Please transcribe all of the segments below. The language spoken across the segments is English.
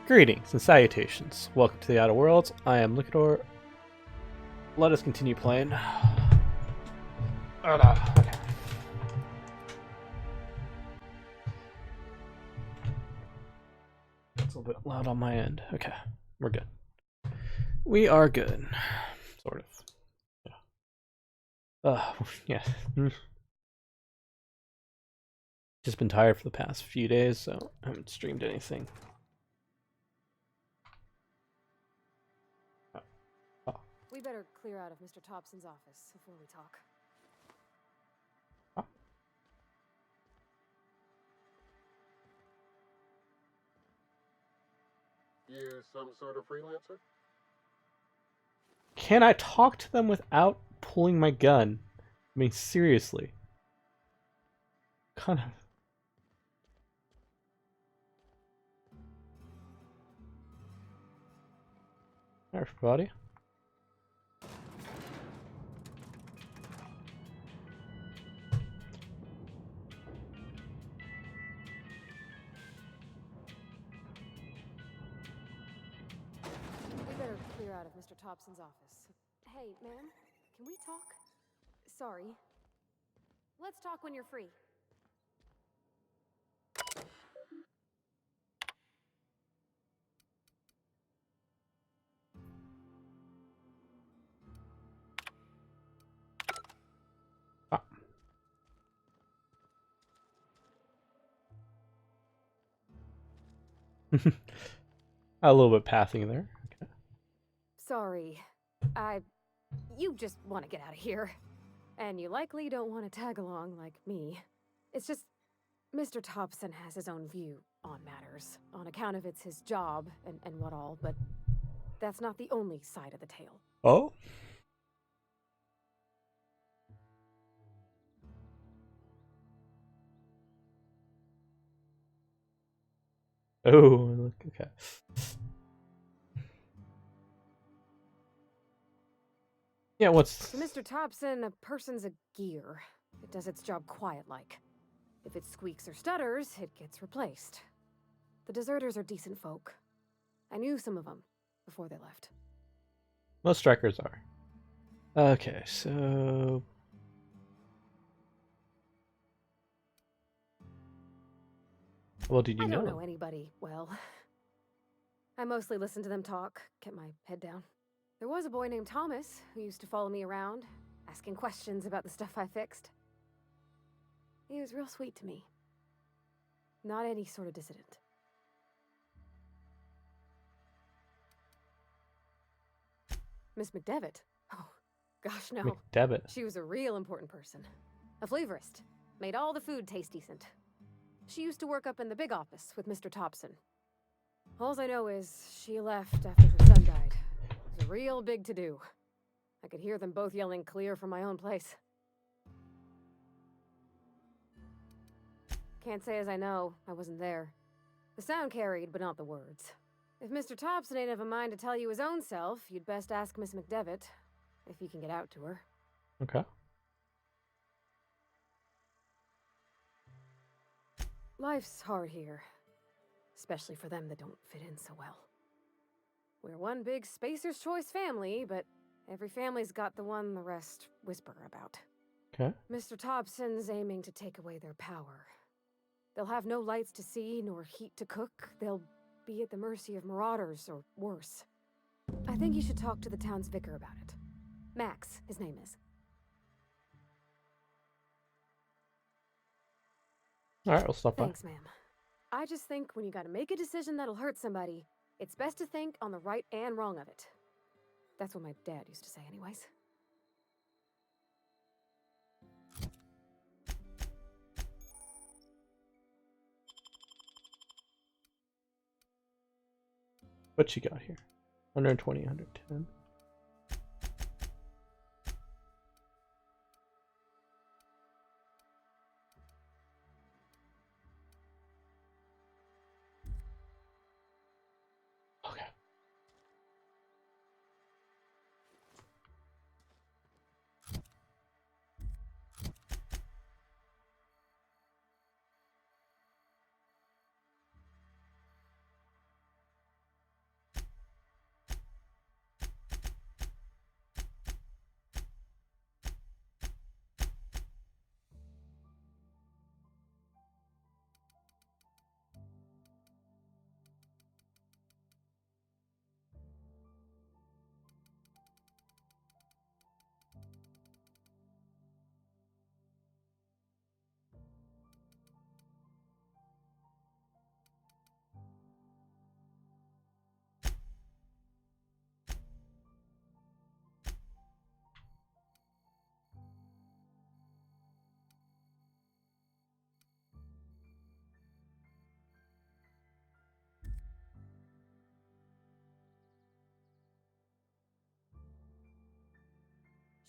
Greetings and salutations. Welcome to the Outer Worlds. I am Liquidor. Let us continue playing. Okay. It's a little bit loud on my end. Okay, we're good. We are good. Sort of. Yeah. Yeah. Just been tired for the past few days, so I haven't streamed anything. We better clear out of Mr. Thompson's office before we talk. You some sort of freelancer? Can I talk to them without pulling my gun? I mean, seriously. Kind of. Hi, everybody. We better clear out of Mr. Thompson's office. Hey, ma'am, can we talk? Sorry. Let's talk when you're free. A little bit pathing there. Okay. Sorry. You just want to get out of here. And you likely don't want to tag along like me. It's just, Mr. Thompson has his own view on matters, on account of it's his job and what all, but that's not the only side of the tale. Oh? Oh, look, okay. Yeah, what's... To Mr. Thompson, a person's a gear. It does its job quiet-like. If it squeaks or stutters, it gets replaced. The deserters are decent folk. I knew some of them before they left. Most strikers are. Okay, so... Well, did you I know? don't know anybody well. I mostly listen to them talk, kept my head down. There was a boy named Thomas who used to follow me around, asking questions about the stuff I fixed. He was real sweet to me. Not any sort of dissident. Miss McDevitt? Oh, gosh, no. McDevitt. She was a real important person. A flavorist. Made all the food taste decent. She used to work up in the big office with Mr. Thompson. Alls I know is she left after her son died. It was a real big to-do. I could hear them both yelling clear from my own place. Can't say as I know. I wasn't there. The sound carried, but not the words. If Mr. Thompson ain't of a mind to tell you his own self, you'd best ask Miss McDevitt, if you can get out to her. Okay. Life's hard here. Especially for them that don't fit in so well. We're one big Spacer's Choice family, but every family's got the one the rest whisper about. Okay. Mr. Thompson's aiming to take away their power. They'll have no lights to see, nor heat to cook. They'll be at the mercy of marauders, or worse. I think you should talk to the town's vicar about it. Max, his name is. Alright, we'll stop by. Thanks, ma'am. I just think when you gotta make a decision that'll hurt somebody, it's best to think on the right and wrong of it. That's what my dad used to say anyways. What you got here? 120, 110. Okay.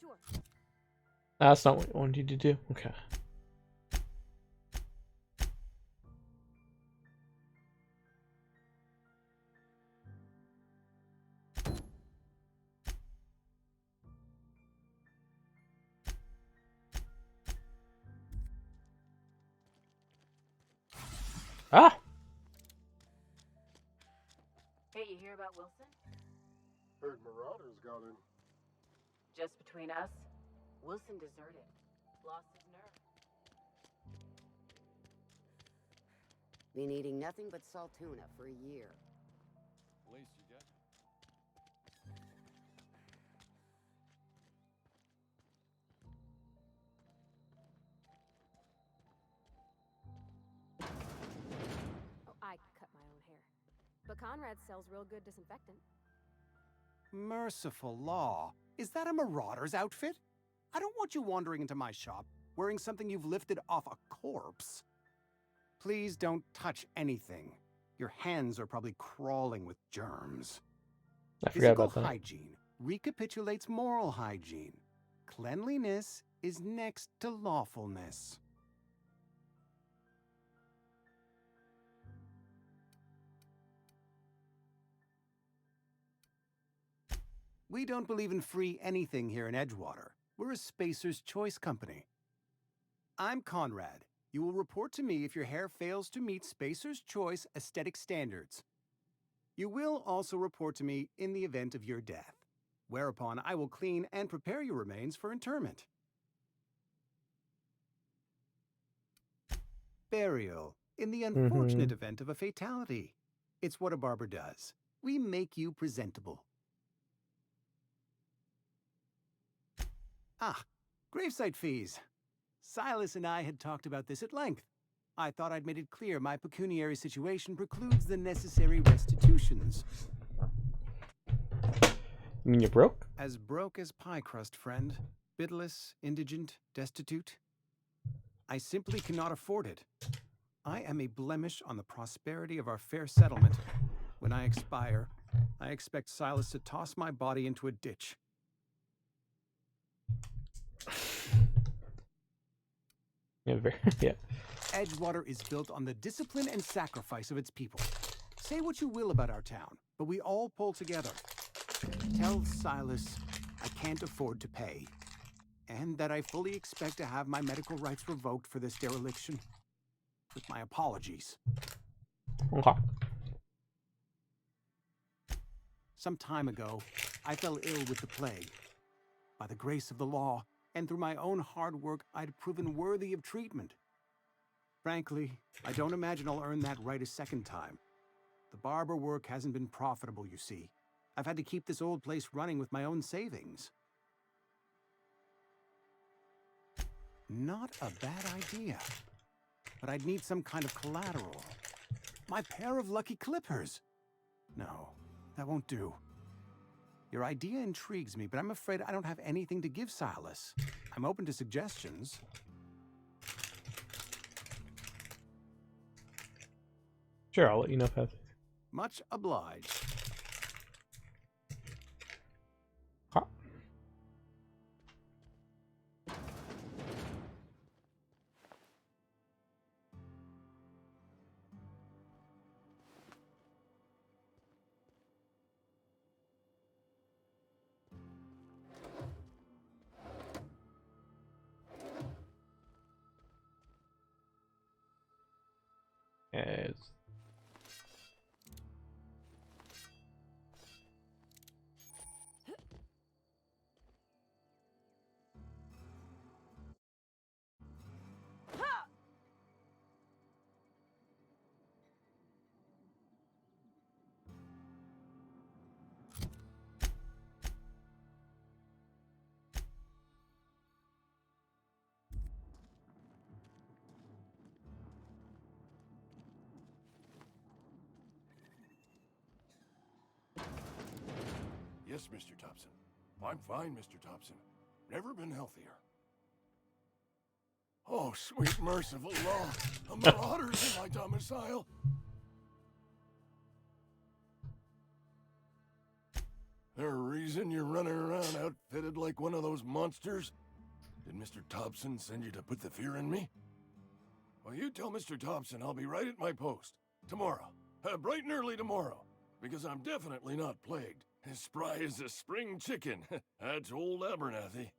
Sure. That's not what I wanted you to do. Okay. Ah! Hey, you hear about Wilson? Heard Marauders got in. Just between us, Wilson deserted. Lost his nerve. Been eating nothing but salt tuna for a year. Least you get. Oh, I cut my own hair. But Conrad sells real good disinfectant. Merciful law. Is that a Marauder's outfit? I don't want you wandering into my shop wearing something you've lifted off a corpse. Please don't touch anything. Your hands are probably crawling with germs. I forgot Physical about that. hygiene recapitulates moral hygiene. Cleanliness is next to lawfulness. We don't believe in free anything here in Edgewater. We're a Spacer's Choice company. I'm Conrad. You will report to me if your hair fails to meet Spacer's Choice aesthetic standards. You will also report to me in the event of your death, whereupon I will clean and prepare your remains for interment. Burial, in the unfortunate event of a fatality. It's what a barber does. We make you presentable. Ah, gravesite fees. Silas and I had talked about this at length. I thought I'd made it clear my pecuniary situation precludes the necessary restitutions. You mean you're broke? As broke as pie crust, friend. Bidless, indigent, destitute. I simply cannot afford it. I am a blemish on the prosperity of our fair settlement. When I expire, I expect Silas to toss my body into a ditch. Yeah, yeah. Edgewater is built on the discipline and sacrifice of its people. Say what you will about our town, but we all pull together. Tell Silas I can't afford to pay, and that I fully expect to have my medical rights revoked for this dereliction. With my apologies. Okay. Some time ago, I fell ill with the plague. By the grace of the law, and through my own hard work, I'd proven worthy of treatment. Frankly, I don't imagine I'll earn that right a second time. The barber work hasn't been profitable, you see. I've had to keep this old place running with my own savings. Not a bad idea. But I'd need some kind of collateral. My pair of lucky clippers. No, that won't do. Your idea intrigues me, but I'm afraid I don't have anything to give Silas. I'm open to suggestions. Sure, I'll let you know if I have to. Much obliged. Huh. Yes. Yes, Mr. Thompson. I'm fine, Mr. Thompson. Never been healthier. Oh, sweet merciful law. A Marauders in my domicile. There a reason you're running around outfitted like one of those monsters? Did Mr. Thompson send you to put the fear in me? Well, you tell Mr. Thompson I'll be right at my post. Tomorrow. Bright and early tomorrow. Because I'm definitely not plagued. As spry as a spring chicken. That's old Abernathy.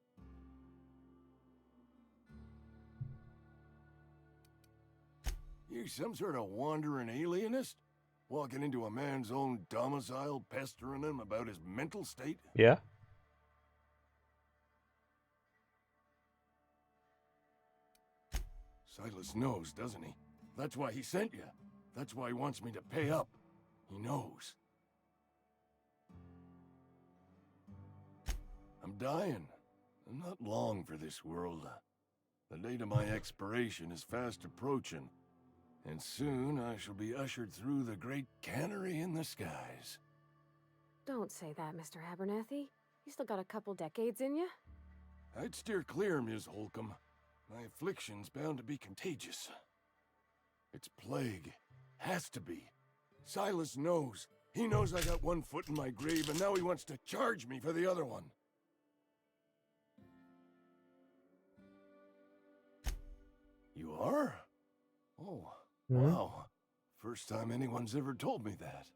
You some sort of wandering alienist? Walking into a man's own domicile, pestering him about his mental state? Yeah. Silas knows, doesn't he? That's why he sent you. That's why he wants me to pay up. He knows. I'm dying. I'm not long for this world. The date of my expiration is fast approaching. And soon I shall be ushered through the great cannery in the skies. Don't say that, Mr. Abernathy. You still got a couple decades in you. I'd steer clear, Ms. Holcomb. My affliction's bound to be contagious. It's plague. Has to be. Silas knows. He knows I got one foot in my grave, and now he wants to charge me for the other one. You are? Oh, wow. First time anyone's ever told me that.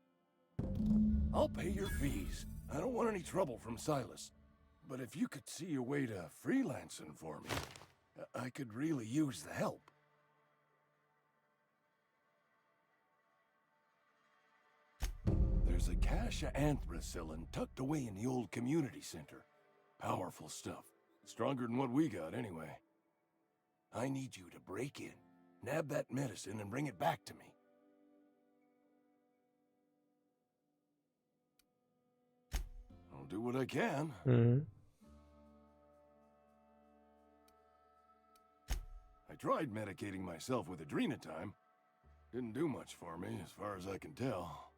I'll pay your fees. I don't want any trouble from Silas. But if you could see a way to freelancing for me, I could really use the help. There's a cache of anthracillin tucked away in the old community center. Powerful stuff. Stronger than what we got, anyway. I need you to break in, nab that medicine, and bring it back to me. I'll do what I can. I tried medicating myself with adrenatime. Didn't do much for me, as far as I can tell.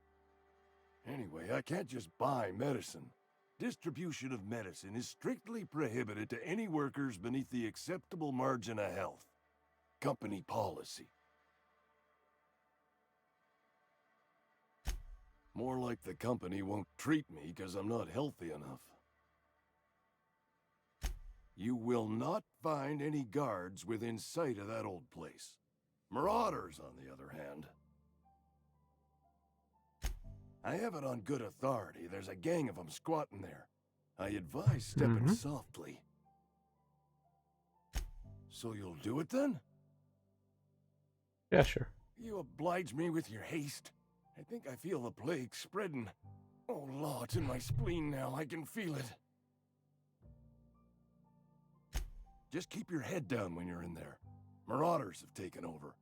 Anyway, I can't just buy medicine. Distribution of medicine is strictly prohibited to any workers beneath the acceptable margin of health. Company policy. More like the company won't treat me because I'm not healthy enough. You will not find any guards within sight of that old place. Marauders, on the other hand. I have it on good authority. There's a gang of them squatting there. I advise stepping softly. So you'll do it then? Yeah, sure. You oblige me with your haste. I think I feel the plague spreading. Oh, Law, it's in my spleen now. I can feel it. Just keep your head down when you're in there. Marauders have taken over.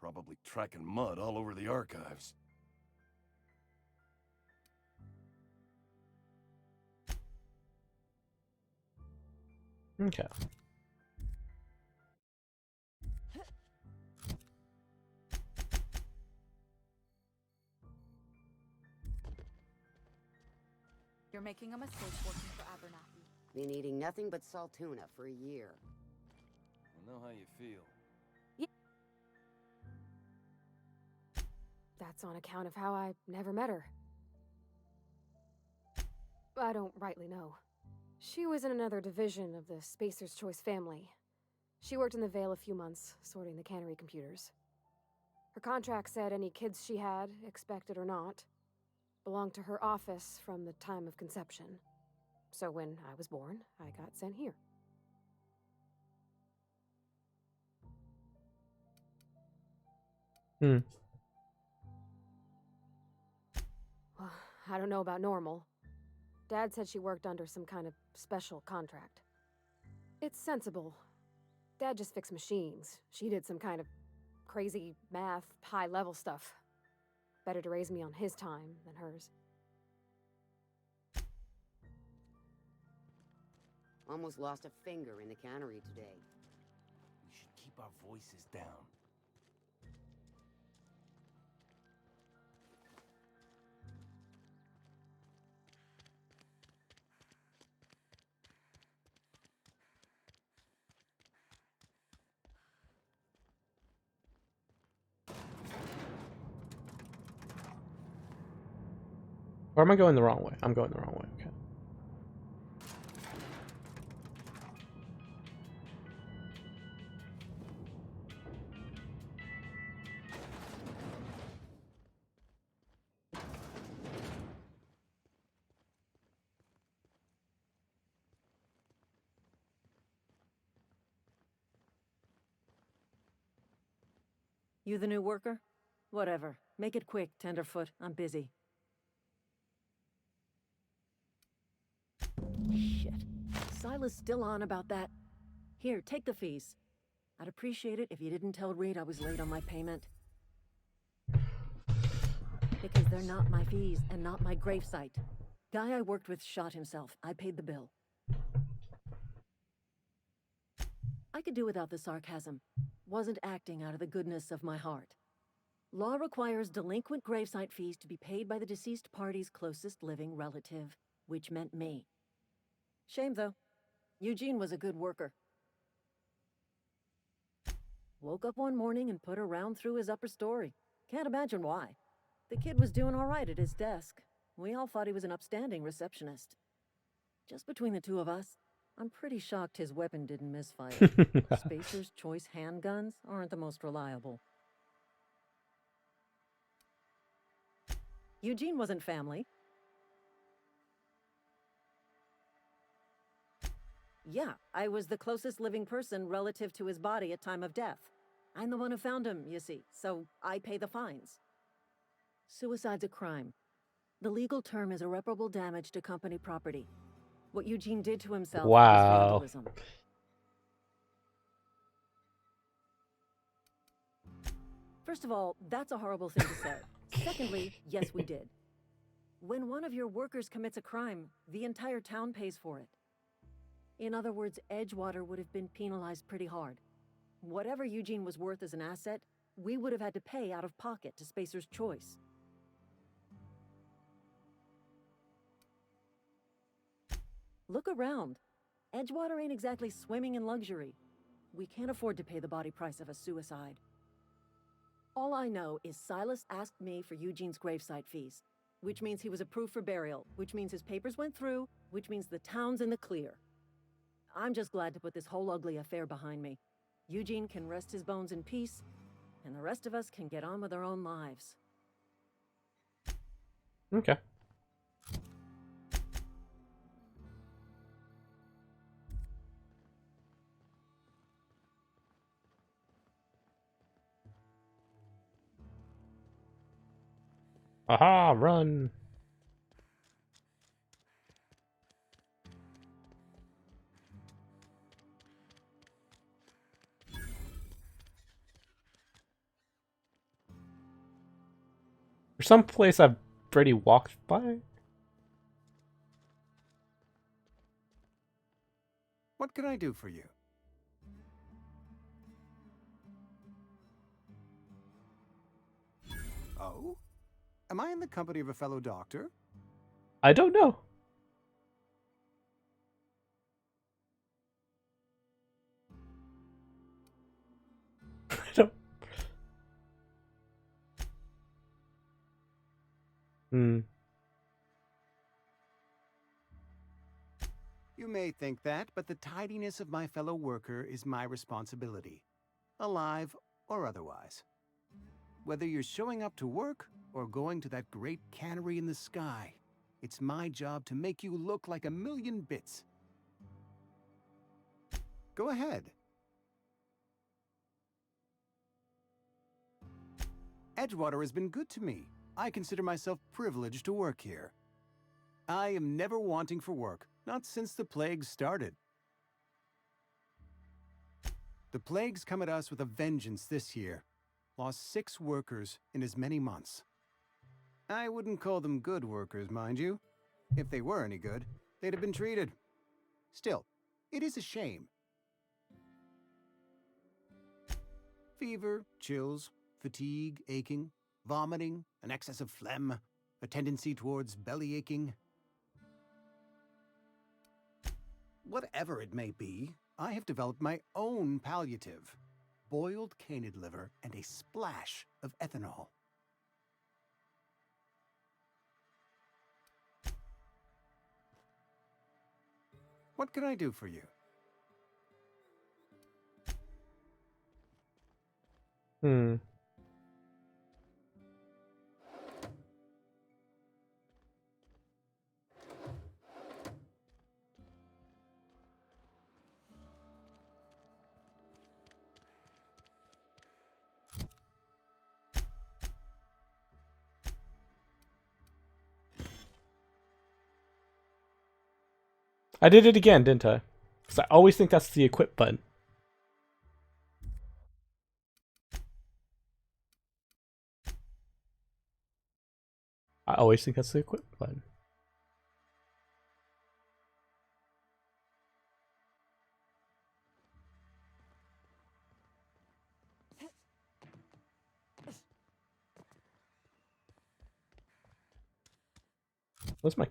Probably tracking mud all over the archives. Okay. You're making a mistake working for Abernathy. Been eating nothing but salt tuna for a year. I know how you feel. That's on account of how I never met her. I don't rightly know. She was in another division of the Spacer's Choice family. She worked in the Vale a few months, sorting the cannery computers. Her contract said any kids she had, expected or not, belonged to her office from the time of conception. So when I was born, I got sent here. Well, I don't know about normal. Dad said she worked under some kind of special contract. It's sensible. Dad just fixed machines. She did some kind of crazy math, high-level stuff. Better to raise me on his time than hers. Almost lost a finger in the cannery today. We should keep our voices down. Or am I going the wrong way? I'm going the wrong way. Okay. You the new worker? Whatever. Make it quick, Tenderfoot. I'm busy. Shit. Silas still on about that? Here, take the fees. I'd appreciate it if you didn't tell Reed I was late on my payment. Because they're not my fees and not my gravesite. Guy I worked with shot himself. I paid the bill. I could do without the sarcasm. Wasn't acting out of the goodness of my heart. Law requires delinquent gravesite fees to be paid by the deceased party's closest living relative, which meant me. Shame, though. Eugene was a good worker. Woke up one morning and put a round through his upper story. Can't imagine why. The kid was doing all right at his desk. We all thought he was an upstanding receptionist. Just between the two of us, I'm pretty shocked his weapon didn't misfire. Spacer's Choice handguns aren't the most reliable. Eugene wasn't family. Yeah, I was the closest living person relative to his body at time of death. I'm the one who found him, you see, so I pay the fines. Suicide's a crime. The legal term is irreparable damage to company property. What Eugene did to himself was Wow. vandalism. First of all, that's a horrible thing to say. Secondly, yes, we did. When one of your workers commits a crime, the entire town pays for it. In other words, Edgewater would have been penalized pretty hard. Whatever Eugene was worth as an asset, we would have had to pay out of pocket to Spacer's Choice. Look around. Edgewater ain't exactly swimming in luxury. We can't afford to pay the body price of a suicide. All I know is Silas asked me for Eugene's gravesite fees, which means he was approved for burial, which means his papers went through, which means the town's in the clear. I'm just glad to put this whole ugly affair behind me. Eugene can rest his bones in peace, and the rest of us can get on with our own lives. Okay. Aha, run. There's some place I've already walked by. What can I do for you? Oh? Am I in the company of a fellow doctor? I don't know. I don't. You may think that, but the tidiness of my fellow worker is my responsibility, alive or otherwise. Whether you're showing up to work or going to that great cannery in the sky, it's my job to make you look like a million bits. Go ahead. Edgewater has been good to me. I consider myself privileged to work here. I am never wanting for work, not since the plague started. The plague's come at us with a vengeance this year. Lost 6 workers in as many months. I wouldn't call them good workers, mind you. If they were any good, they'd have been treated. Still, it is a shame. Fever, chills, fatigue, aching, vomiting, an excess of phlegm, a tendency towards belly aching. Whatever it may be, I have developed my own palliative. Boiled canid liver and a splash of ethanol. What can I do for you? Hmm. I did it again, didn't I? Because I always think that's the equip button. I always think that's the equip button. What's my...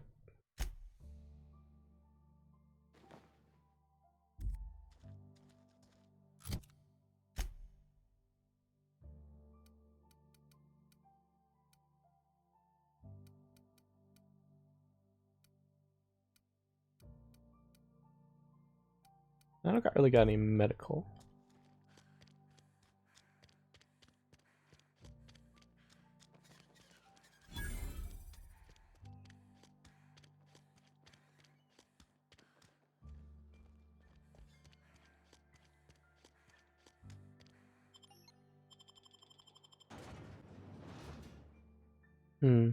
I don't really got any medical. Hmm.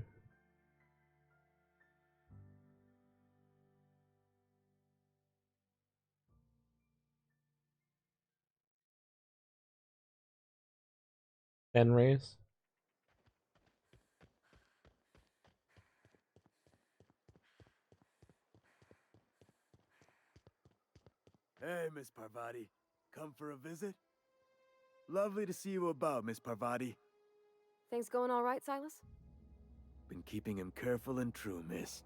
Ben rays. Hey, Miss Parvati. Come for a visit? Lovely to see you about, Miss Parvati. Things going all right, Silas? Been keeping him careful and true, miss.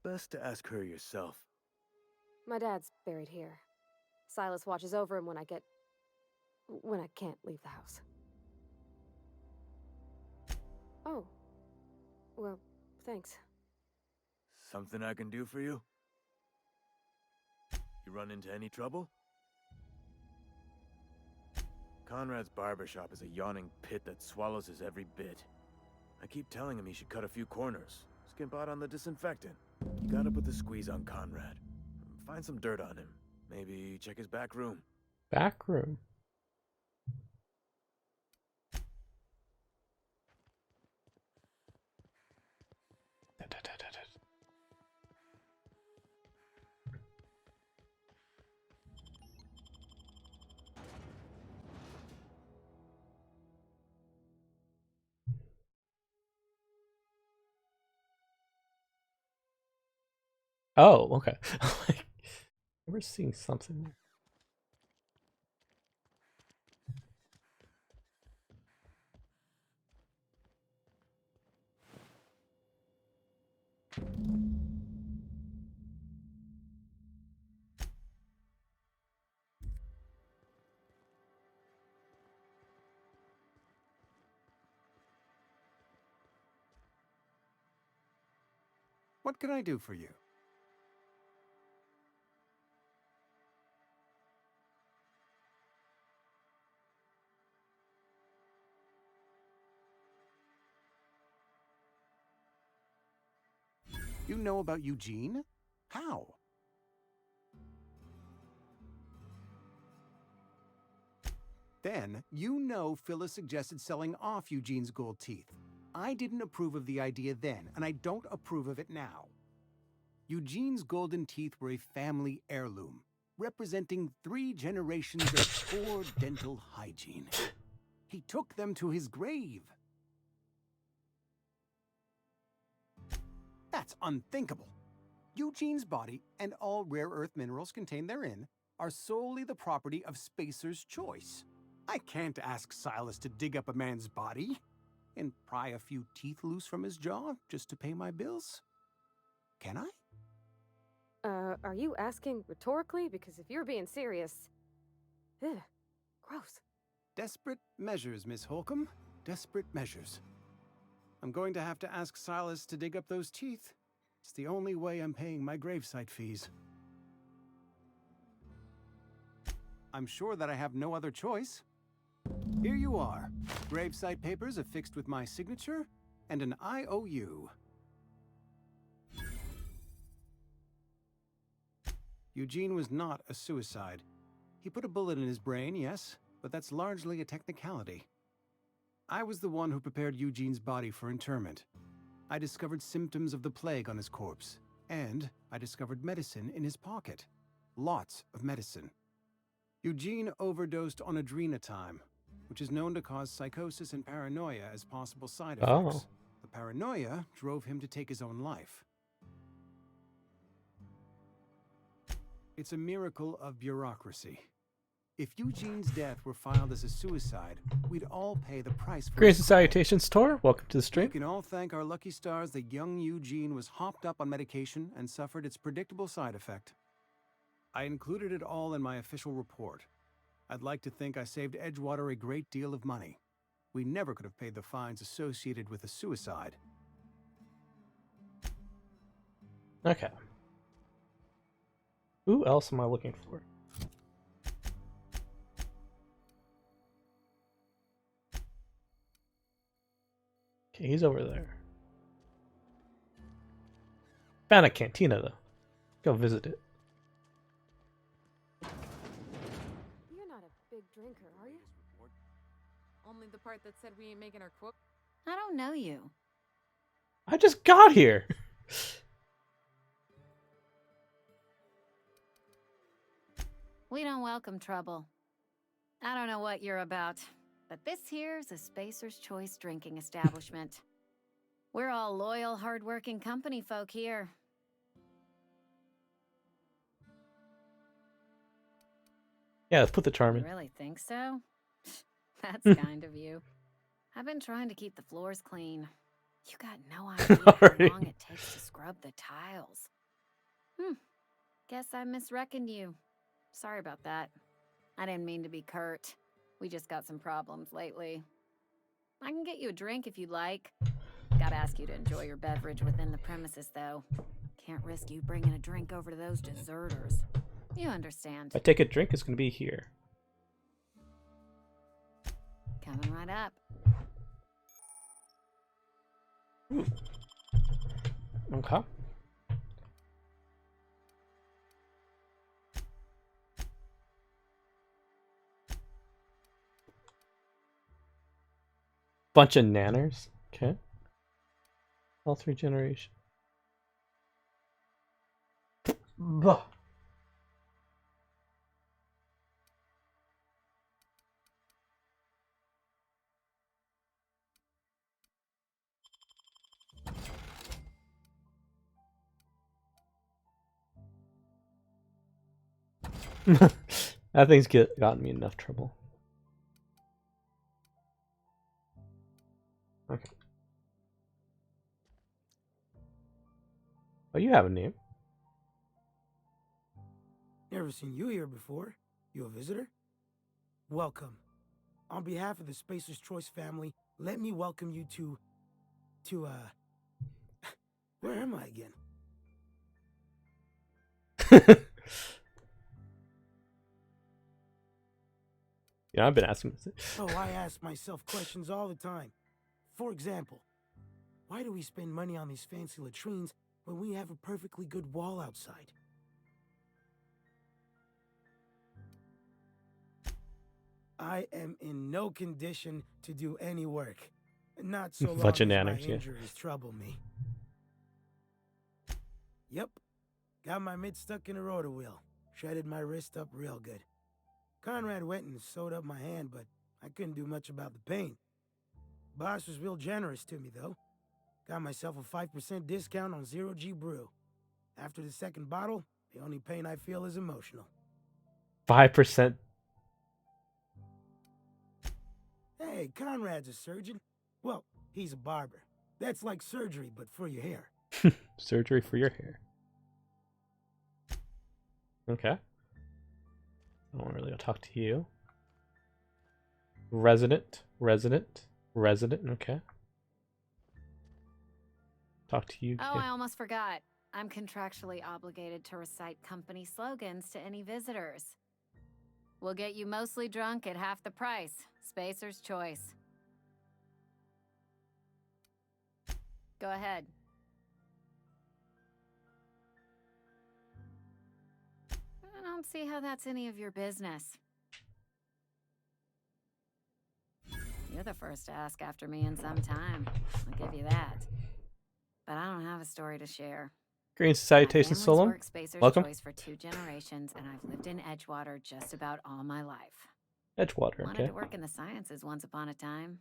Best to ask her yourself. My dad's buried here. Silas watches over him when I can't leave the house. Oh. Well, thanks. Something I can do for you? You run into any trouble? Conrad's barbershop is a yawning pit that swallows his every bit. I keep telling him he should cut a few corners, skimp out on the disinfectant. You gotta put the squeeze on Conrad. Find some dirt on him. Maybe check his back room. Back room. Oh, okay. Like, we're seeing something there. What can I do for you? You know about Eugene? How? Then, you know Phyllis suggested selling off Eugene's gold teeth. I didn't approve of the idea then, and I don't approve of it now. Eugene's golden teeth were a family heirloom, representing 3 generations of poor dental hygiene. He took them to his grave. That's unthinkable. Eugene's body and all rare earth minerals contained therein are solely the property of Spacer's Choice. I can't ask Silas to dig up a man's body and pry a few teeth loose from his jaw just to pay my bills. Can I? Are you asking rhetorically? Because if you're being serious... Ugh, gross. Desperate measures, Miss Holcomb. Desperate measures. I'm going to have to ask Silas to dig up those teeth. It's the only way I'm paying my gravesite fees. I'm sure that I have no other choice. Here you are. Gravesite papers affixed with my signature and an IOU. Eugene was not a suicide. He put a bullet in his brain, yes, but that's largely a technicality. I was the one who prepared Eugene's body for interment. I discovered symptoms of the plague on his corpse, and I discovered medicine in his pocket. Lots of medicine. Eugene overdosed on adrenatime, which is known to cause psychosis and paranoia as possible side effects. Oh. The paranoia drove him to take his own life. It's a miracle of bureaucracy. If Eugene's death were filed as a suicide, we'd all pay the price for it. Greetings and salutations, Tor. Welcome to the We stream. can all thank our lucky stars that young Eugene was hopped up on medication and suffered its predictable side effect. I included it all in my official report. I'd like to think I saved Edgewater a great deal of money. We never could have paid the fines associated with a suicide. Okay. Who else am I looking for? Okay, he's over there. Found a cantina though. Go visit it. You're not a big drinker, are you? Only the part that said we ain't making our quote. I don't know you. I just got here. We don't welcome trouble. I don't know what you're about, but this here's a Spacer's Choice drinking establishment. We're all loyal, hard-working company folk here. Yeah, let's put the charm You in. really think so? That's kind of you. I've been trying to keep the floors clean. You got no idea Already. how long it takes to scrub the tiles. Guess I misreckoned you. Sorry about that. I didn't mean to be curt. We just got some problems lately. I can get you a drink if you'd like. Gotta ask you to enjoy your beverage within the premises, though. Can't risk you bringing a drink over to those deserters. You understand. If I take a drink, it's gonna be here. Coming right up. Okay. Bunch of nanners. Okay. Health regeneration. Bah. That thing's gotten me enough trouble. Okay. Oh, you have a name. Never seen you here before. You a visitor? Welcome. On behalf of the Spacer's Choice family, let me welcome you to where am I again? Yeah, I've been asking this. Oh, I ask myself questions all the time. For example, why do we spend money on these fancy latrines when we have a perfectly good wall outside? I am in no condition to do any work. Not so long Bunch of as my nanners, yeah. injuries trouble me. Yep. Got my mid stuck in a rotor wheel. Shredded my wrist up real good. Conrad went and sewed up my hand, but I couldn't do much about the pain. Boss was real generous to me, though. Got myself a 5% discount on 0G brew. After the second bottle, the only pain I feel is emotional. 5%. Hey, Conrad's a surgeon. Well, he's a barber. That's like surgery, but for your hair. Surgery for your hair. Okay. I don't really want to talk to you. Resident. Okay. Talk to you. Oh, I almost forgot. I'm contractually obligated to recite company slogans to any visitors. We'll get you mostly drunk at half the price. Spacer's choice. Go ahead. I don't see how that's any of your business. You're the first to ask after me in some time. I'll give you that. But I don't have a story to share. Greetings, salutations, My family's Solon. worked Spacer's Welcome. Choice for 2 generations, and I've lived in Edgewater just about all my life. Edgewater, Wanted okay. to work in the sciences once upon a time.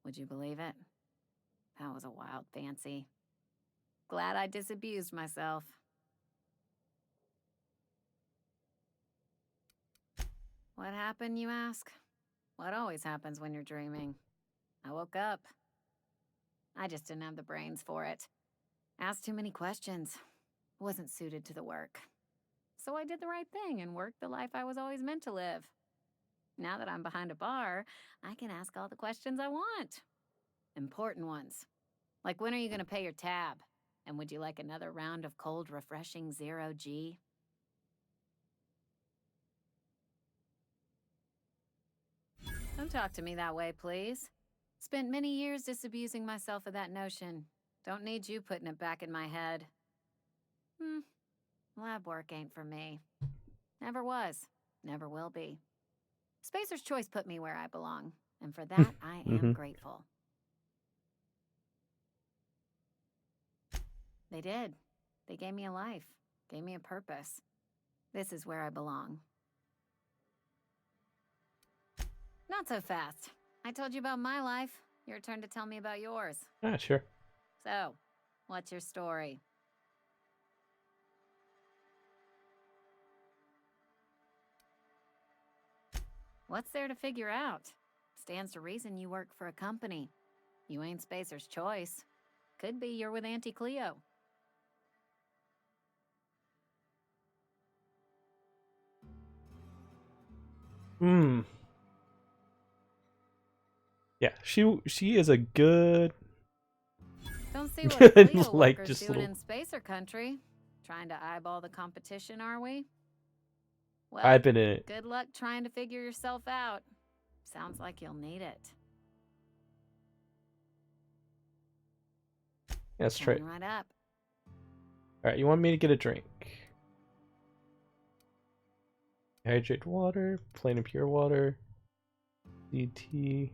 Would you believe it? That was a wild fancy. Glad I disabused myself. What happened, you ask? What always happens when you're dreaming? I woke up. I just didn't have the brains for it. Asked too many questions. Wasn't suited to the work. So I did the right thing and worked the life I was always meant to live. Now that I'm behind a bar, I can ask all the questions I want. Important ones. Like, when are you gonna pay your tab? And would you like another round of cold, refreshing 0G? Don't talk to me that way, please. Spent many years disabusing myself of that notion. Don't need you putting it back in my head. Lab work ain't for me. Never was. Never will be. Spacer's Choice put me where I belong, and for that, I am grateful. They did. They gave me a life, gave me a purpose. This is where I belong. Not so fast. I told you about my life. Your turn to tell me about yours. Ah, sure. So, what's your story? What's there to figure out? Stands to reason you work for a company. You ain't Spacer's Choice. Could be you're with Auntie Cleo. Yeah, she is a good. Don't see what Cleo like workers just doing little. in Spacer Country. Trying to eyeball the competition, are we? Well, I've been in it. good luck trying to figure yourself out. Sounds like you'll need it. That's true. Coming right up. All right, you want me to get a drink? Hydrate water, plain and pure water, DT.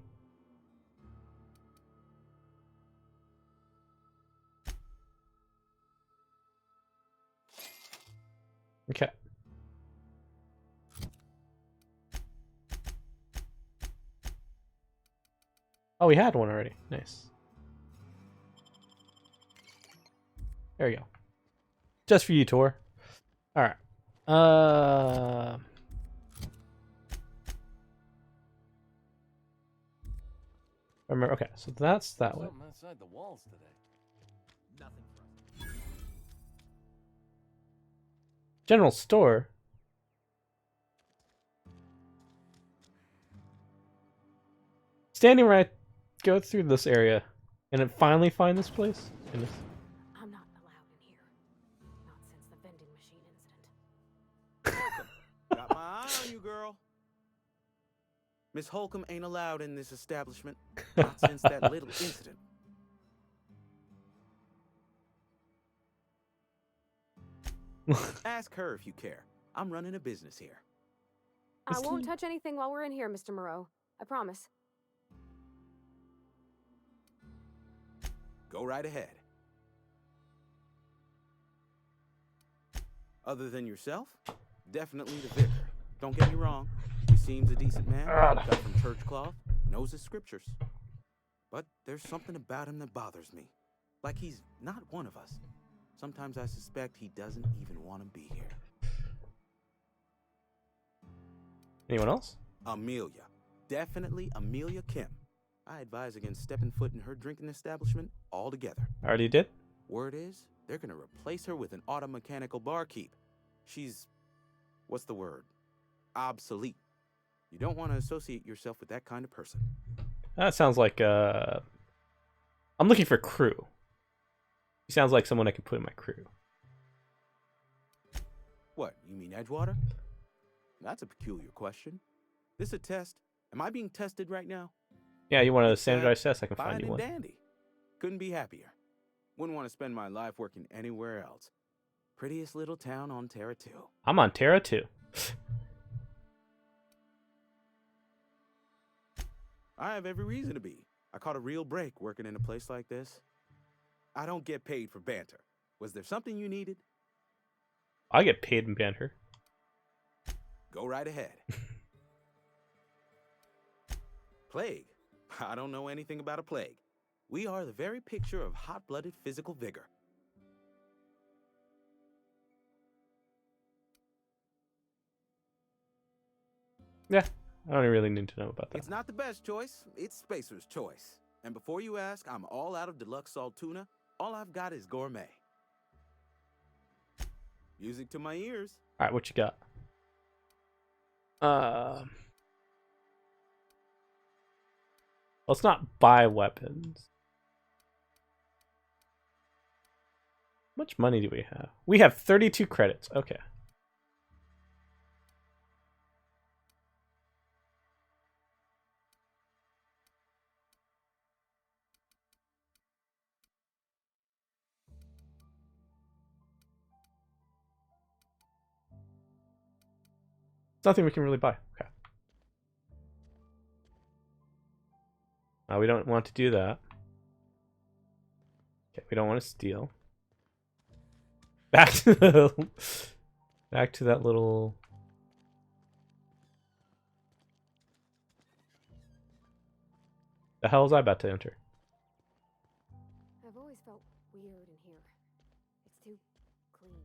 Okay. Oh, we had one already. Nice. There we go. Just for you, Tor. All right. Remember? Okay, so that's that way. Something outside the walls today. Nothing for us. General store. Standing right, go through this area, and then finally find this place. Goodness. I'm not allowed in here. Not since the vending machine incident. Got my eye on you, girl. Miss Holcomb ain't allowed in this establishment. Not since that little incident. Ask her if you care. I'm running a business here. I won't touch anything while we're in here, Mr. Moreau. I promise. Go right ahead. Other than yourself, definitely the vicar. Don't get me wrong. He seems a decent man, cut from church cloth, knows his scriptures. But there's something about him that bothers me. Like he's not one of us. Sometimes I suspect he doesn't even want to be here. Anyone else? Amelia. Definitely Amelia Kim. I advise against stepping foot in her drinking establishment altogether. I already did. Word is, they're gonna replace her with an automechanical barkeep. She's... what's the word? Obsolete. You don't want to associate yourself with that kind of person. That sounds like I'm looking for crew. He sounds like someone I could put in my crew. What, you mean Edgewater? That's a peculiar question. This a test? Am I being tested right now? Yeah, you want a If sad, standardized test? I can fine find you and one. dandy. Couldn't be happier. Wouldn't want to spend my life working anywhere else. Prettiest little town on Terra 2. I'm on Terra too. I have every reason to be. I caught a real break working in a place like this. I don't get paid for banter. Was there something you needed? I get paid in banter. Go right ahead. Plague? I don't know anything about a plague. We are the very picture of hot-blooded physical vigor. Yeah, I don't really need to know about that. It's not the best choice. It's Spacer's choice. And before you ask, I'm all out of deluxe salt tuna. All I've got is gourmet. Music to my ears. All right, what you got? Let's not buy weapons. How much money do we have? We have 32 credits. Okay. Nothing we can really buy. Okay. We don't want to do that. Okay, we don't want to steal. Back to the back to that little. The hell is I about to enter? I've always felt weird in here. It's too clean.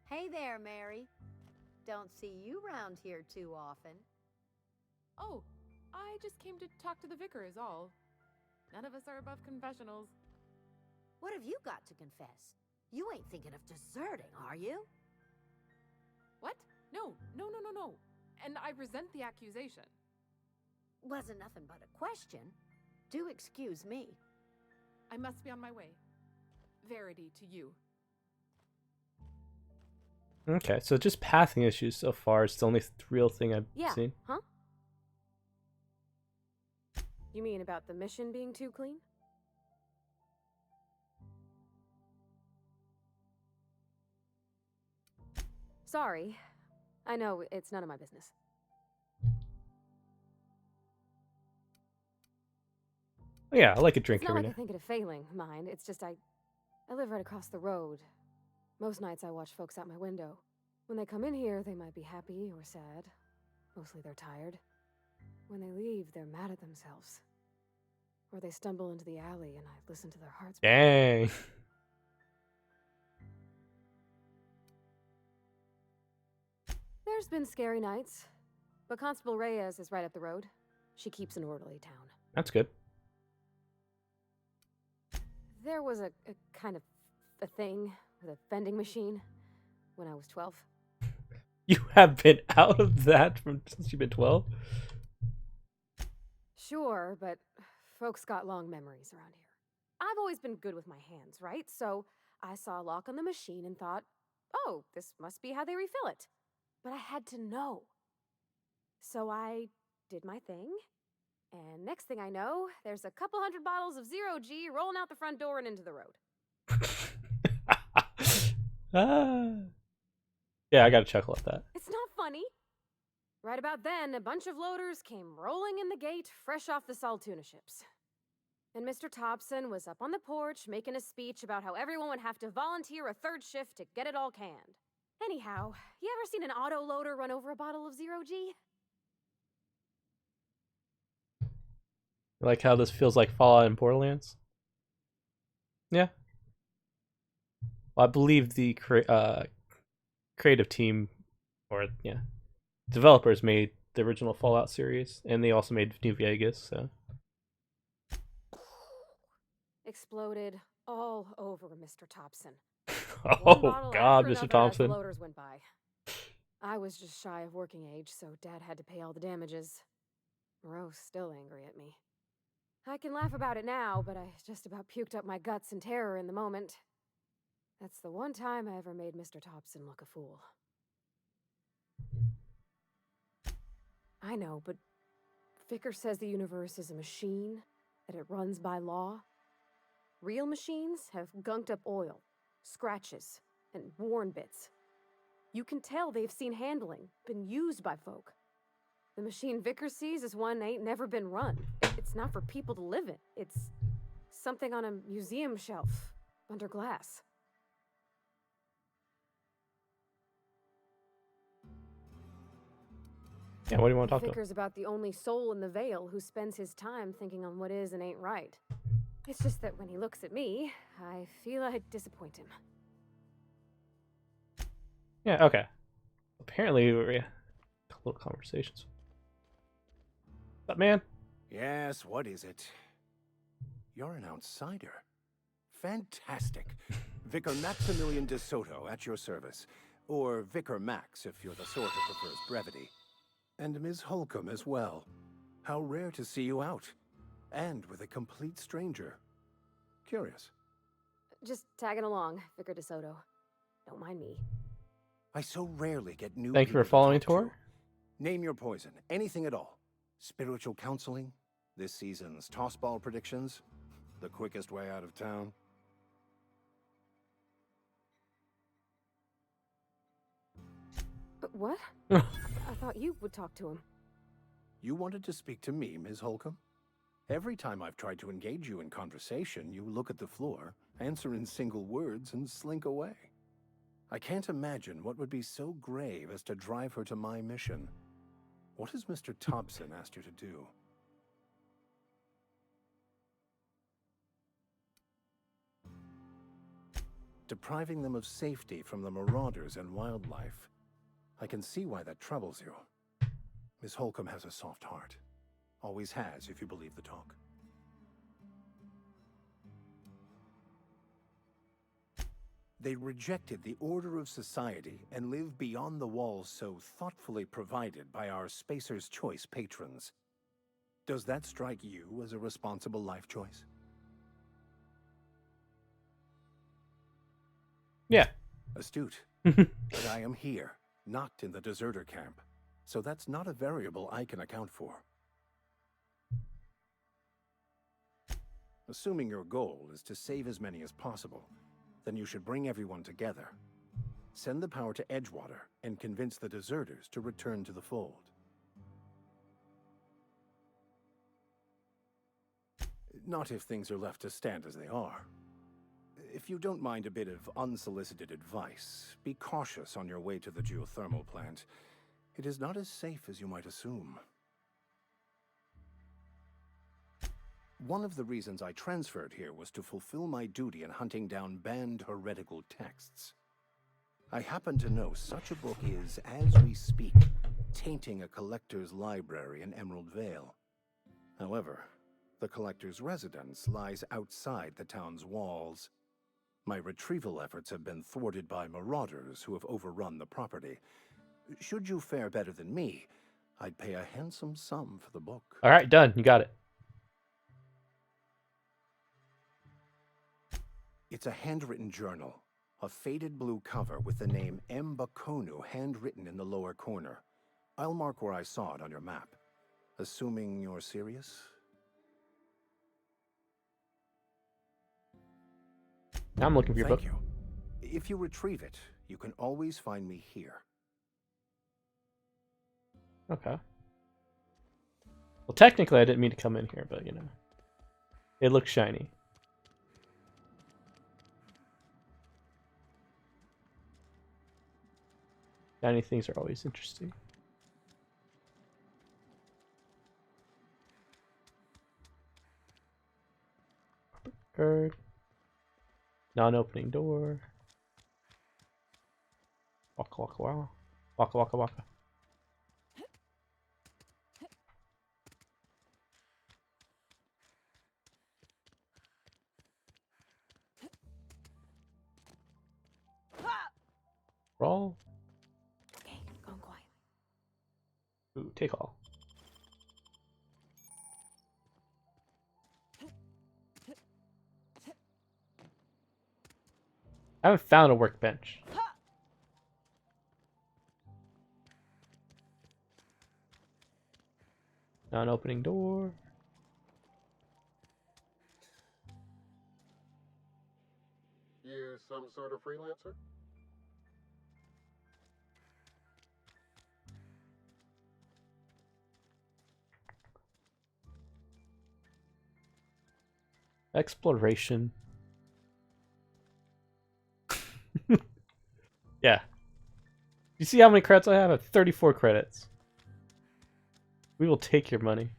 Hey there, Mary. Don't see you round here too often. Oh, I just came to talk to the vicar is all. None of us are above confessionals. What have you got to confess? You ain't thinking of deserting, are you? What? No. And I resent the accusation. Wasn't nothing but a question. Do excuse me. I must be on my way. Verity to you. Okay, so just pathing issues so far. It's the only real thing I've seen. Huh? You mean about the mission being too clean? Sorry. I know it's none of my business. Oh, yeah, I like a drink It's not every like now. I think it a failing, mind. It's just I live right across the road. Most nights I watch folks out my window. When they come in here, they might be happy or sad. Mostly they're tired. When they leave, they're mad at themselves. Or they stumble into the alley and I listen to their hearts. Dang. There's been scary nights, but Constable Reyes is right up the road. She keeps an orderly town. That's good. There was a kind of a thing with a vending machine when I was 12. You have been out of that since you've been 12? Sure, but folks got long memories around here. I've always been good with my hands, right? So I saw a lock on the machine and thought, oh, this must be how they refill it. But I had to know. So I did my thing, and next thing I know, there's a couple hundred bottles of 0G rolling out the front door and into the road. Yeah, I gotta chuckle at that. It's not funny. Right about then, a bunch of loaders came rolling in the gate, fresh off the Saltuna ships. And Mr. Thompson was up on the porch making a speech about how everyone would have to volunteer a third shift to get it all canned. Anyhow, you ever seen an auto loader run over a bottle of 0G? Like how this feels like Fallout and Borderlands? Yeah. Well, I believe the creative team, or yeah, developers made the original Fallout series, and they also made New Vegas, so. Exploded all over Mr. Thompson. Oh God, Mr. Thompson. The loaders went by. I was just shy of working age, so Dad had to pay all the damages. Moreau's still angry at me. I can laugh about it now, but I just about puked up my guts in terror in the moment. That's the one time I ever made Mr. Thompson look a fool. I know, but Vicker says the universe is a machine, that it runs by law. Real machines have gunked up oil, scratches, and worn bits. You can tell they've seen handling, been used by folk. The machine Vicker sees is one ain't never been run. It's not for people to live in. It's something on a museum shelf, under glass. Yeah, what do you want to talk to? Vicker's about the only soul in the Vale who spends his time thinking on what is and ain't right. It's just that when he looks at me, I feel I'd disappoint him. Yeah, okay. Apparently, we're little conversations. What's up, man? Yes, what is it? You're an outsider. Fantastic. Vicar Maximilian de Soto at your service. Or Vicar Max if you're the sort who prefers brevity. And Ms. Holcomb as well. How rare to see you out. And with a complete stranger. Curious. Just tagging along, Vicar de Soto. Don't mind me. I so rarely get new Thank you people for following to talk tour. to. Name your poison. Anything at all. Spiritual counseling? This season's tossball predictions? The quickest way out of town? What? I thought you would talk to him. You wanted to speak to me, Ms. Holcomb? Every time I've tried to engage you in conversation, you look at the floor, answer in single words, and slink away. I can't imagine what would be so grave as to drive her to my mission. What has Mr. Thompson asked you to do? Depriving them of safety from the marauders and wildlife. I can see why that troubles you. Miss Holcomb has a soft heart. Always has, if you believe the talk. They rejected the order of society and live beyond the walls so thoughtfully provided by our Spacer's Choice patrons. Does that strike you as a responsible life choice? Yeah. Astute. But I am here, not in the deserter camp. So that's not a variable I can account for. Assuming your goal is to save as many as possible, then you should bring everyone together. Send the power to Edgewater and convince the deserters to return to the fold. Not if things are left to stand as they are. If you don't mind a bit of unsolicited advice, be cautious on your way to the geothermal plant. It is not as safe as you might assume. One of the reasons I transferred here was to fulfill my duty in hunting down banned heretical texts. I happen to know such a book is, as we speak, tainting a collector's library in Emerald Vale. However, the collector's residence lies outside the town's walls. My retrieval efforts have been thwarted by marauders who have overrun the property. Should you fare better than me, I'd pay a handsome sum for the book. All right, done. You got it. It's a handwritten journal, a faded blue cover with the name M. Bakonu handwritten in the lower corner. I'll mark where I saw it on your map. Assuming you're serious? Now I'm looking for your book. Thank you. If you retrieve it, you can always find me here. Okay. Well, technically, I didn't mean to come in here, but you know, it looks shiny. Shiny things are always interesting. Bird. Non-opening door. Waka waka waka. Waka waka waka. Roll. Okay, going quiet. Ooh, take all. I haven't found a workbench. Not an opening door. You some sort of freelancer? Exploration. Yeah. You see how many credits I have? I have 34 credits. We will take your money.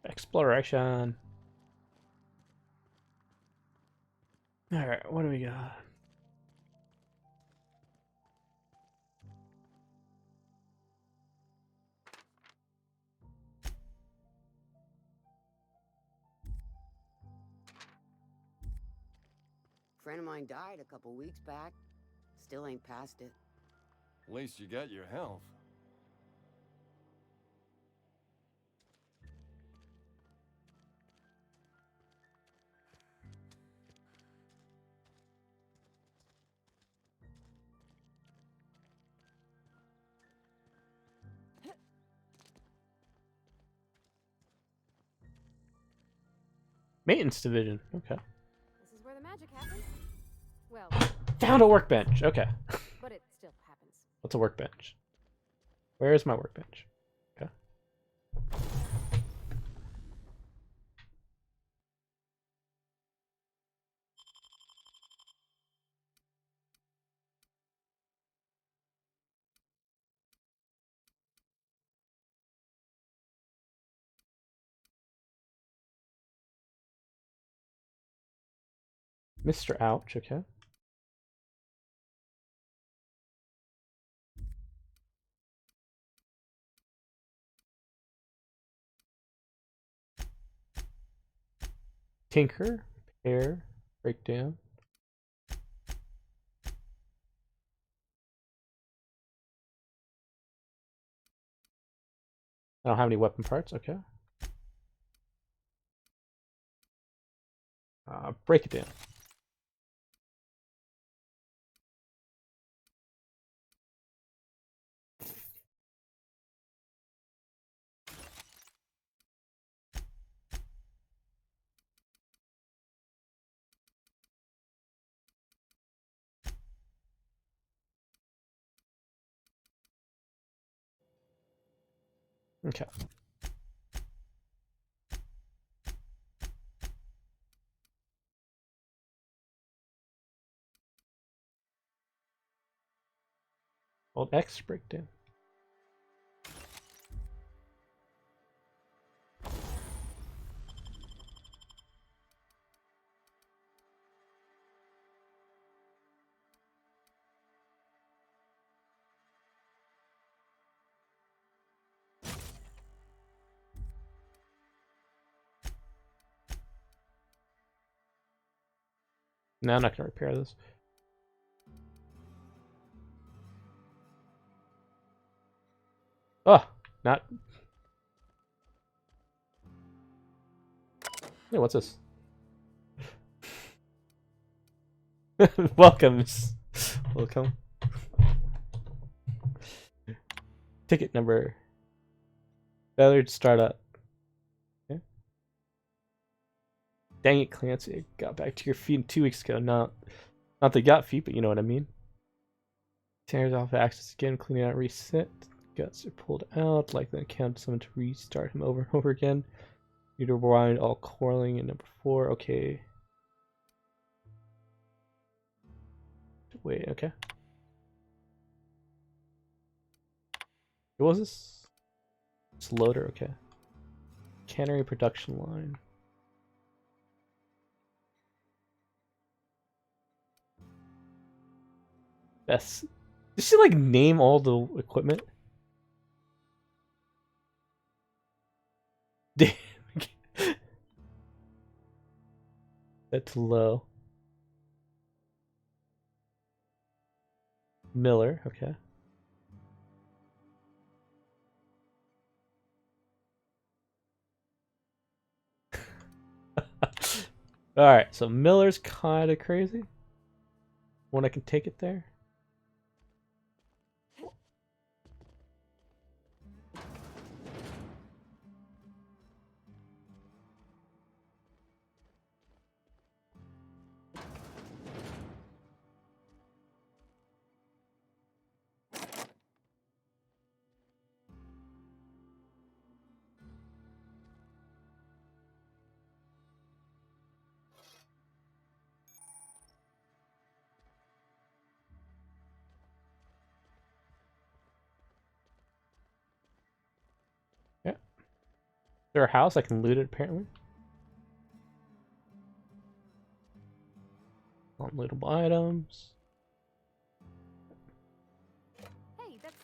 Exploration. Alright, what do we got? Friend of mine died a couple weeks back. Still ain't past it. At least you got your health. Maintenance division. Okay. This is where the magic happens. Well, Found a workbench. Okay. but it still happens. What's a workbench? Where is my workbench? Okay. Mr. Ouch, okay. Tinker, repair, breakdown. I don't have any weapon parts, okay. Break it down. Okay. Hold X, breakdown. No, I'm not gonna repair this. Oh, not. Yeah, what's this? Welcome. Welcome. Ticket number. Failure startup. Okay. Dang it, Clancy. I got back to your feet 2 weeks ago. Not they got feet, but you know what I mean. Tears off access again, cleaning out, reset. Guts are pulled out, like the account someone to restart him over and over again. Need to rewind all quarreling in number 4. Okay. Wait, okay. What was this? It's loader, okay. Cannery production line. Best. Did she like name all the equipment? Damn. Set to low. Miller, okay. Alright, so Miller's kind of crazy. When I can take it there. Yeah. Is there a house? I can loot it apparently. Unlootable items. Hey, that's...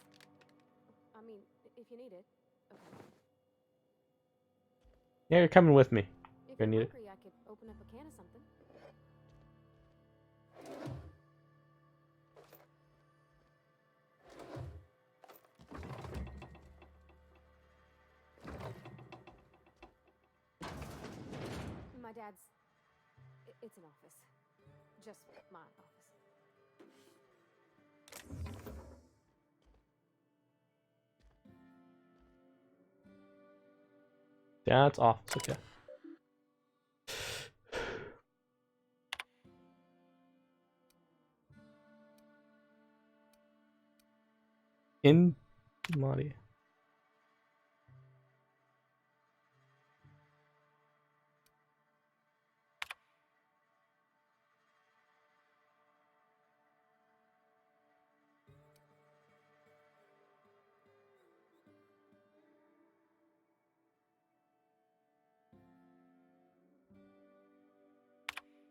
I mean, if you need it. Okay. Yeah, you're coming with me. If You're you're gonna need it. hungry, I could open up a can of something. My dad's... It's an office. Just my office. That's office, okay. In Madi.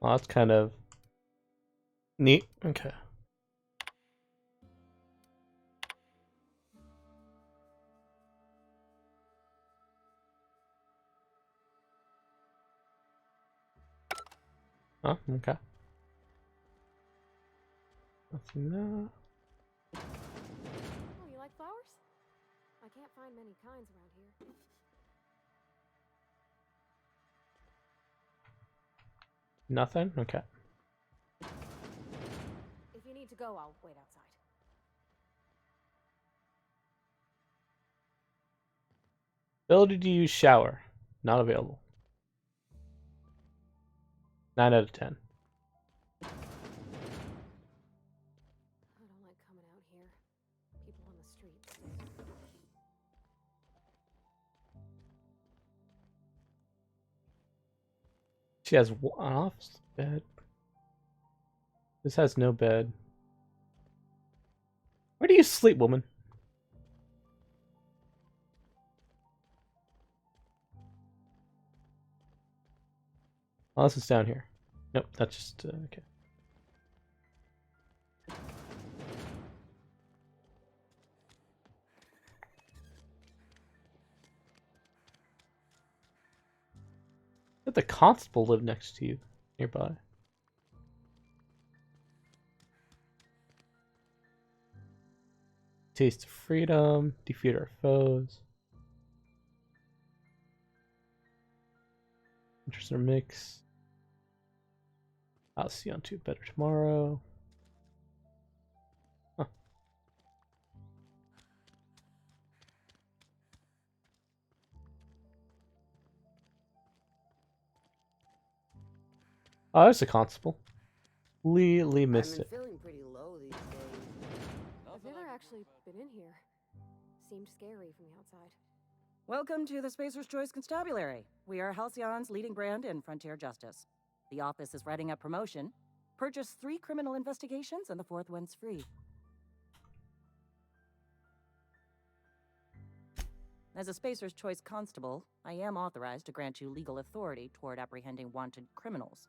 Oh, that's kind of neat. Okay. Oh, okay. Nothing there. Oh, you like flowers? I can't find many kinds around here. Nothing? Okay. If you need to go, I'll wait outside. Ability to use shower. Not available. 9 out of 10. I don't like coming out here. People on the streets. She has one office bed. This has no bed. Where do you sleep, woman? Oh, this is down here. Nope, that's just okay. Let the constable live next to you, nearby. Taste of freedom, defeat our foes. Interest in our mix. Halcyon 2 better tomorrow. Huh. Oh, there's a constable. Lee missed it. I'm feeling pretty low these days. I've never actually been in here. Seemed scary from the outside. Welcome to the Spacer's Choice Constabulary. We are Halcyon's leading brand in frontier justice. The office is writing up promotion. Purchase 3 criminal investigations and the 4th one's free. As a Spacer's Choice constable, I am authorized to grant you legal authority toward apprehending wanted criminals.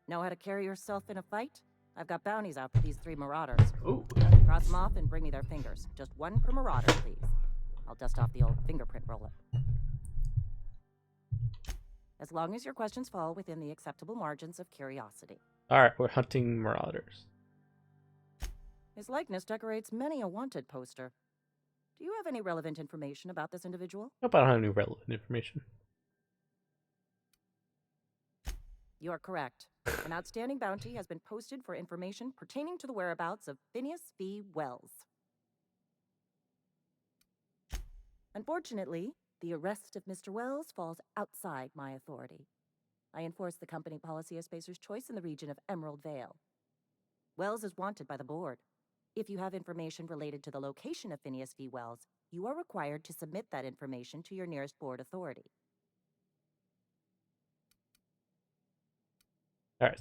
Know how to carry yourself in a fight? I've got bounties out for these 3 marauders. Ooh. Cross them off and bring me their fingers. Just 1 per marauder, please. I'll dust off the old fingerprint roll-up. as long as your questions fall within the acceptable margins of curiosity. Alright, we're hunting marauders. His likeness decorates many a wanted poster. Do you have any relevant information about this individual? Nope, I don't have any relevant information. You're correct. An outstanding bounty has been posted for information pertaining to the whereabouts of Phineas V. Wells. Unfortunately, the arrest of Mr. Wells falls outside my authority. I enforce the company policy of Spacer's Choice in the region of Emerald Vale. Wells is wanted by the board. If you have information related to the location of Phineas V. Wells, you are required to submit that information to your nearest board authority. Alright.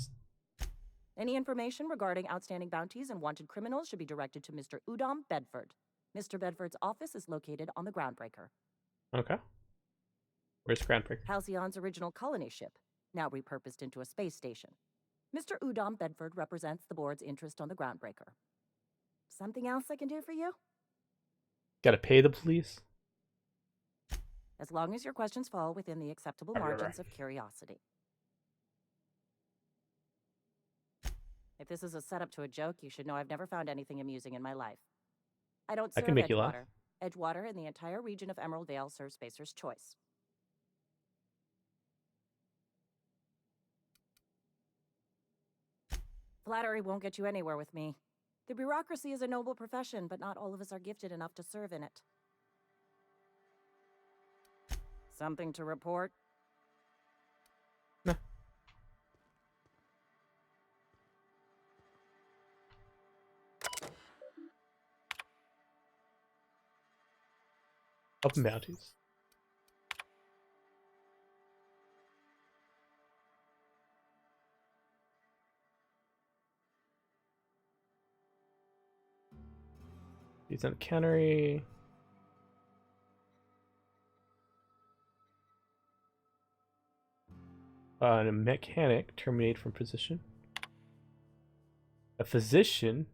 Any information regarding outstanding bounties and wanted criminals should be directed to Mr. Udom Bedford. Mr. Bedford's office is located on the Groundbreaker. Okay. Where's Groundbreaker? Halcyon's original colony ship, now repurposed into a space station. Mr. Udom Bedford represents the board's interest on the Groundbreaker. Something else I can do for you? Gotta pay the police? As long as your questions fall within the acceptable margins of curiosity. If this is a setup to a joke, you should know I've never found anything amusing in my life. I don't serve I can make you laugh. Edgewater and the entire region of Emerald Vale serves Spacer's Choice. Flattery won't get you anywhere with me. The bureaucracy is a noble profession, but not all of us are gifted enough to serve in it. Something to report? No. Open bounties. He's in a cannery. A mechanic terminated from position. A physician.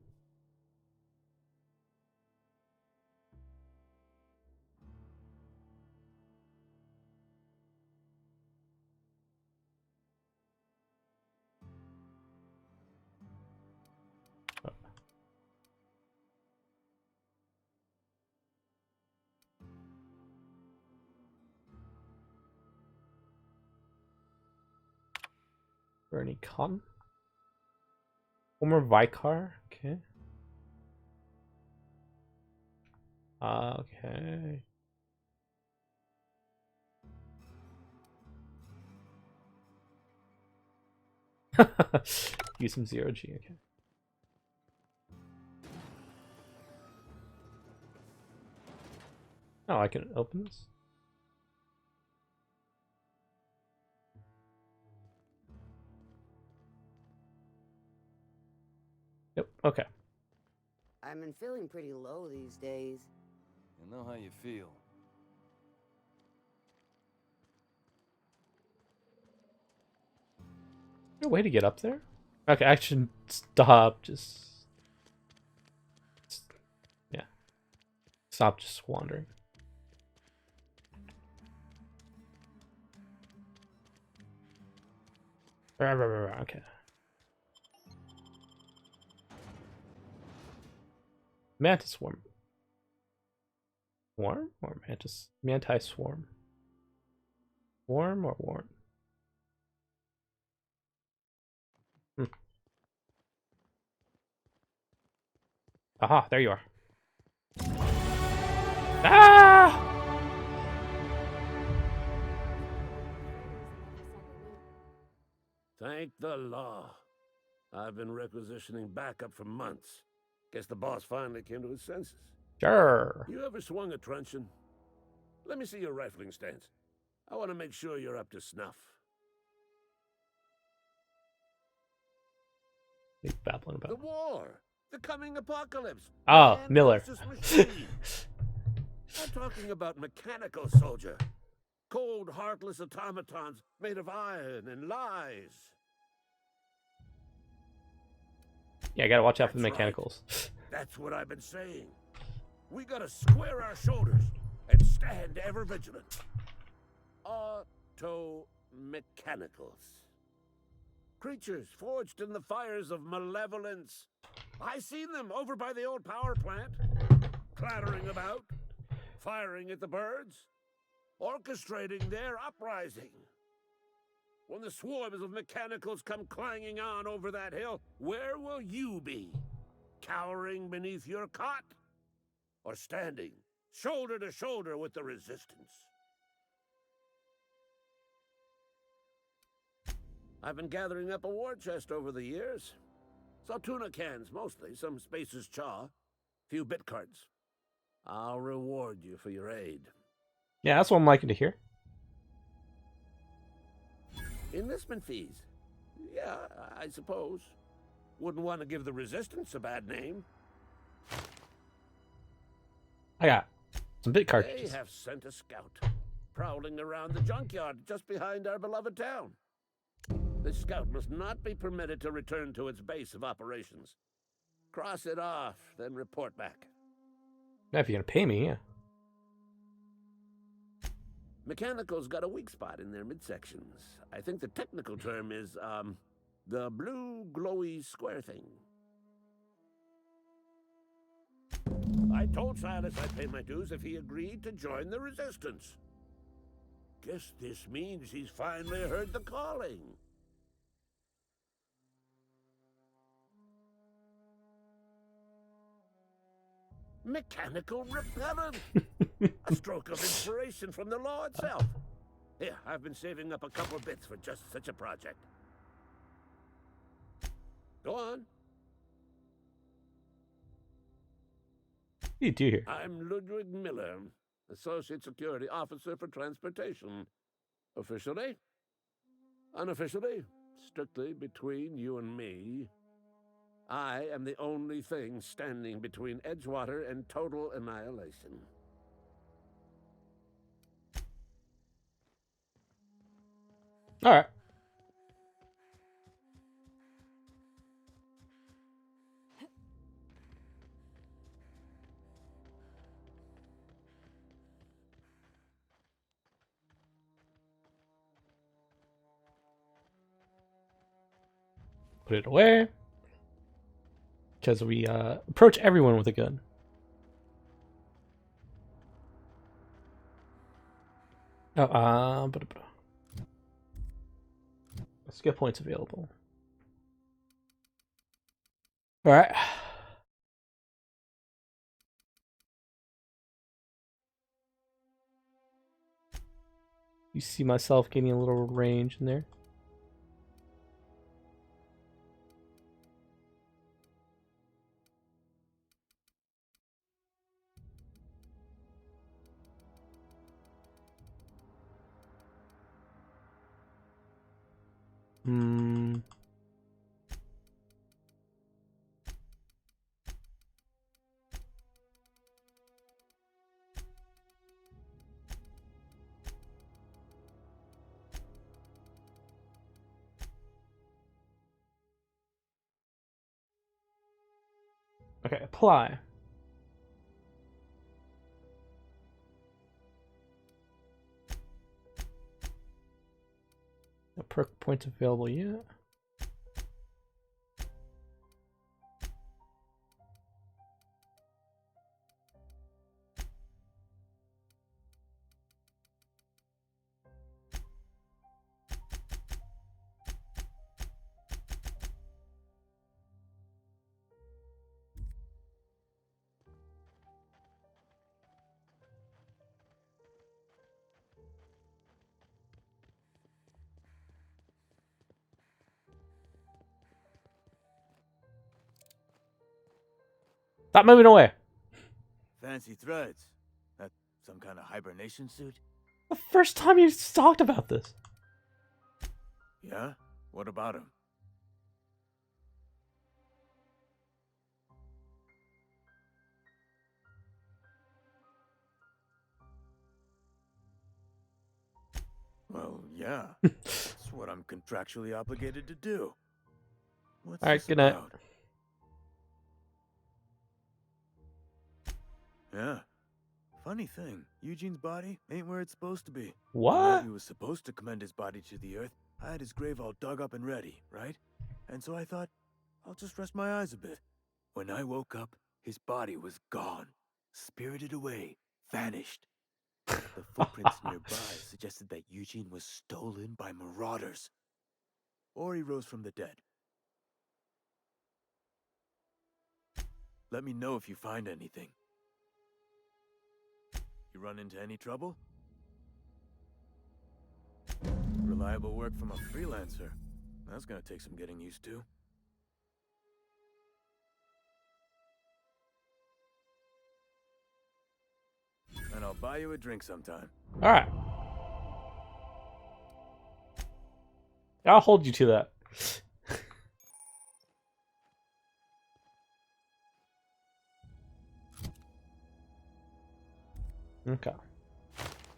Bernie Cotton. Former Vicar. Okay. Okay. Use some 0G. Okay. Oh, I can open this. Yep, okay. I've been feeling pretty low these days. I know how you feel. Is there a way to get up there? Okay, I should stop. Yeah. Stop just wandering. Okay. Mantis swarm. Swarm or mantis? Manti swarm. Swarm or warm? Aha, there you are. Ah! Thank the law. I've been requisitioning backup for months. Guess the boss finally came to his senses. Sure. You ever swung a truncheon? Let me see your rifling stance. I want to make sure you're up to snuff. He's babbling about the war, the coming apocalypse. Oh, Miller. I'm talking about mechanical soldier. Cold, heartless automatons made of iron and lies. Yeah, I gotta watch out for the mechanicals. Right. That's what I've been saying. We gotta square our shoulders and stand ever vigilant. Automaton. mechanicals. Creatures forged in the fires of malevolence. I seen them over by the old power plant, clattering about, firing at the birds, orchestrating their uprising. When the swarms of mechanicals come clanging on over that hill, where will you be? Cowering beneath your cot? Or standing, shoulder to shoulder with the resistance? I've been gathering up a war chest over the years. Saw tuna cans, mostly, some Spacer's chaw, few bit cards. I'll reward you for your aid. Yeah, that's what I'm liking to hear. Enlistment fees? Yeah, I suppose. Wouldn't want to give the Resistance a bad name. I got some bit They cartridges. have sent a scout, prowling around the junkyard just behind our beloved town. This scout must not be permitted to return to its base of operations. Cross it off, then report back. Yeah, if you're gonna pay me, yeah. Mechanicals got a weak spot in their midsections. I think the technical term is, the blue glowy square thing. I told Silas I'd pay my dues if he agreed to join the Resistance. Guess this means he's finally heard the calling. Mechanical repellent! A stroke of inspiration from the law itself. Here, I've been saving up a couple of bits for just such a project. Go on. What do you do here? I'm Ludwig Miller, Associate Security Officer for Transportation. Officially? Unofficially? Strictly between you and me. I am the only thing standing between Edgewater and total annihilation. All right. Put it away. Because we approach everyone with a gun. Oh, skill points available. All right. You see myself getting a little range in there. Okay, apply. No perk points available yet. Stop moving away. Fancy threads. That some kind of hibernation suit? The first time you talked about this. Yeah? What about him? Well, yeah. That's what I'm contractually obligated to do. What's All right, this good night. about? Yeah. Funny thing, Eugene's body ain't where it's supposed to be. What? The night he was supposed to commend his body to the earth, I had his grave all dug up and ready, right? And so I thought, I'll just rest my eyes a bit. When I woke up, his body was gone. Spirited away. Vanished. The footprints nearby suggested that Eugene was stolen by marauders. Or he rose from the dead. Let me know if you find anything. You run into any trouble? Reliable work from a freelancer. That's gonna take some getting used to. And I'll buy you a drink sometime. Alright. I'll hold you to that. Okay.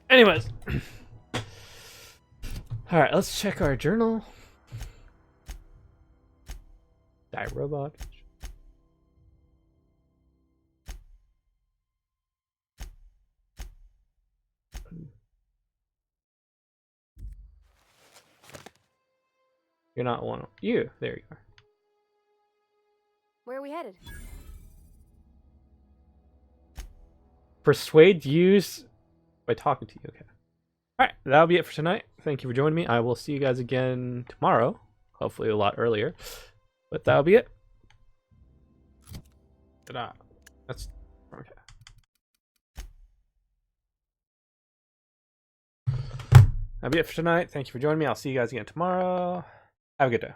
Anyways. Alright, let's check our journal. Die robot. You're not one of you. There you are. Where are we headed? Persuade use by talking to you. Okay. Alright, that'll be it for tonight. Thank you for joining me. I will see you guys again tomorrow. Hopefully a lot earlier. But that'll be it. Ta-da. That's okay. That'll be it for tonight. Thank you for joining me. I'll see you guys again tomorrow. Have a good day.